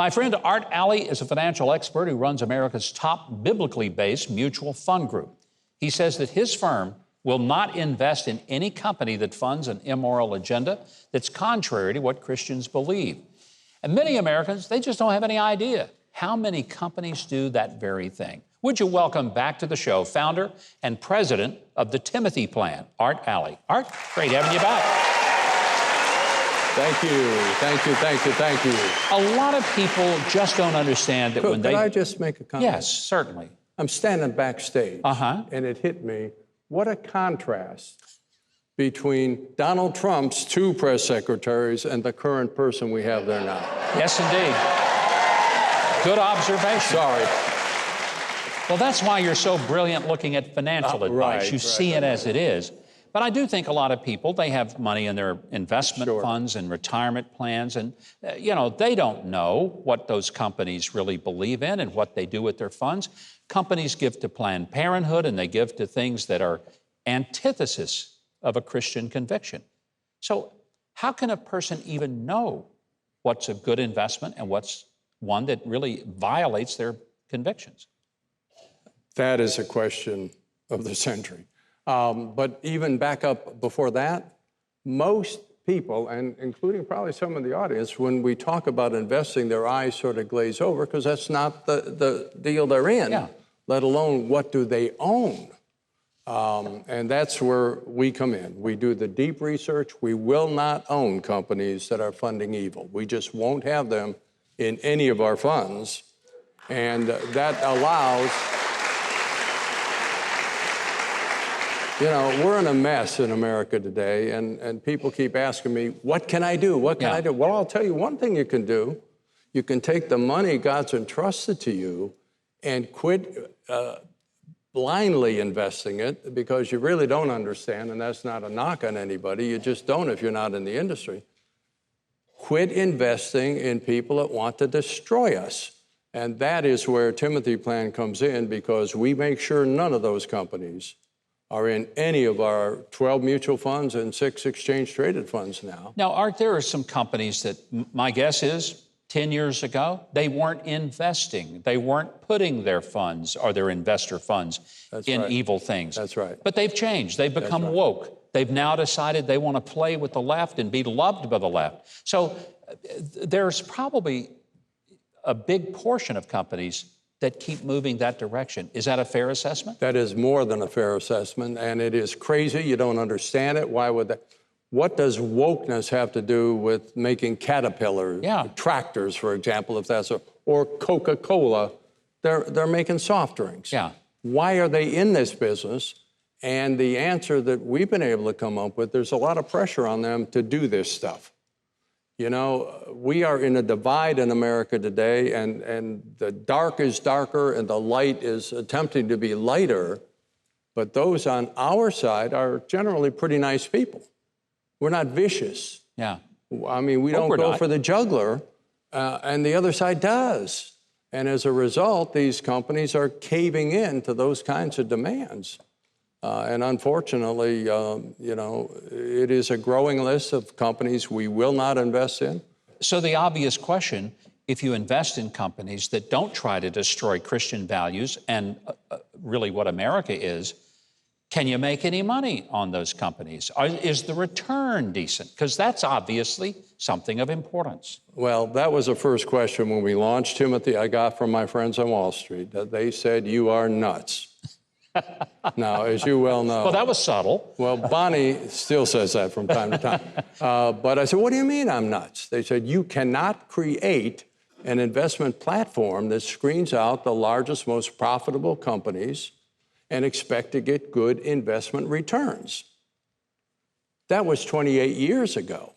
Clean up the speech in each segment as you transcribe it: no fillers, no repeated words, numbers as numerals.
My friend Art Alley is a financial expert who runs America's top biblically based mutual fund group. He says that his firm will not invest in any company that funds an immoral agenda that's contrary to what Christians believe. And many Americans, they just don't have any idea how many companies do that very thing. Would you welcome back to the show founder and president of the Timothy Plan, Art Alley. Art, great having you back. Thank you, thank you, thank you, thank you. A lot of people just don't understand that when they... Could I just make a comment? Yes, certainly. I'm standing backstage, and it hit me. What a contrast between Donald Trump's 2 press secretaries and the current person we have there now. Yes, indeed. Good observation. Sorry. Well, that's why you're so brilliant looking at financial advice. You see it as it is. But I do think a lot of people, they have money in their investment funds and retirement plans, and, they don't know what those companies really believe in and what they do with their funds. Companies give to Planned Parenthood, and they give to things that are antithesis of a Christian conviction. So how can a person even know what's a good investment and what's one that really violates their convictions? That is a question of the century. But even back up before that, most people, and including probably some of the audience, when we talk about investing, their eyes sort of glaze over because that's not the deal they're in, let alone what do they own. And that's where we come in. We do the deep research. We will not own companies that are funding evil. We just won't have them in any of our funds. And that allows... we're in a mess in America today, and people keep asking me, what can I do? What can I do? Well, I'll tell you one thing you can do. You can take the money God's entrusted to you and quit blindly investing it because you really don't understand, and that's not a knock on anybody. You just don't if you're not in the industry. Quit investing in people that want to destroy us. And that is where Timothy Plan comes in, because we make sure none of those companies are in any of our 12 mutual funds and 6 exchange-traded funds now. Now, Art, there are some companies that, my guess is, 10 years ago, they weren't investing. They weren't putting their funds or their investor funds in evil things. That's right. But they've changed. They've become woke. They've now decided they want to play with the left and be loved by the left. So there's probably a big portion of companies that keep moving that direction. Is that a fair assessment? That is more than a fair assessment, and it is crazy. You don't understand it. Why would that? What does wokeness have to do with making Caterpillar tractors, for example, if that's or Coca-Cola? They're making soft drinks. Why are they in this business? And the answer that we've been able to come up with, there's a lot of pressure on them to do this stuff. We are in a divide in America today, and the dark is darker and the light is attempting to be lighter, but those on our side are generally pretty nice people. We're not vicious. I mean, we don't go for the juggler, and the other side does. And as a result, these companies are caving in to those kinds of demands. And unfortunately, it is a growing list of companies we will not invest in. So the obvious question, if you invest in companies that don't try to destroy Christian values and really what America is, can you make any money on those companies? Is the return decent? Because that's obviously something of importance. Well, that was the first question when we launched Timothy I got from my friends on Wall Street. That they said, you are nuts. Now, as you well know... Well, that was subtle. Well, Bonnie still says that from time to time. But I said, what do you mean I'm nuts? They said, you cannot create an investment platform that screens out the largest, most profitable companies and expect to get good investment returns. That was 28 years ago.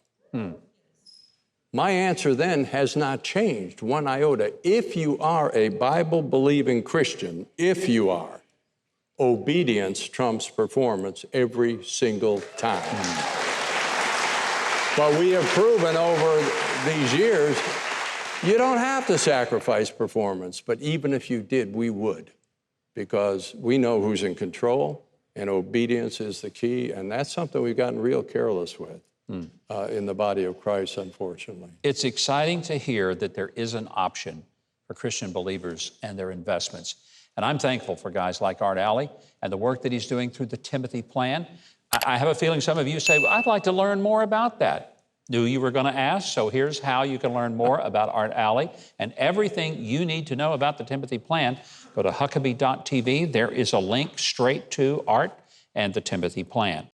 My answer then has not changed one iota. If you are a Bible-believing Christian, if you are, obedience trumps performance every single time. But we have proven over these years, you don't have to sacrifice performance, but even if you did, we would, because we know who's in control, and obedience is the key, and that's something we've gotten real careless with. in the body of Christ, unfortunately. It's exciting to hear that there is an option for Christian believers and their investments. And I'm thankful for guys like Art Alley and the work that he's doing through the Timothy Plan. I have a feeling some of you say, well, I'd like to learn more about that. Knew you were going to ask, so here's how you can learn more about Art Alley and everything you need to know about the Timothy Plan. Go to Huckabee.tv. There is a link straight to Art and the Timothy Plan.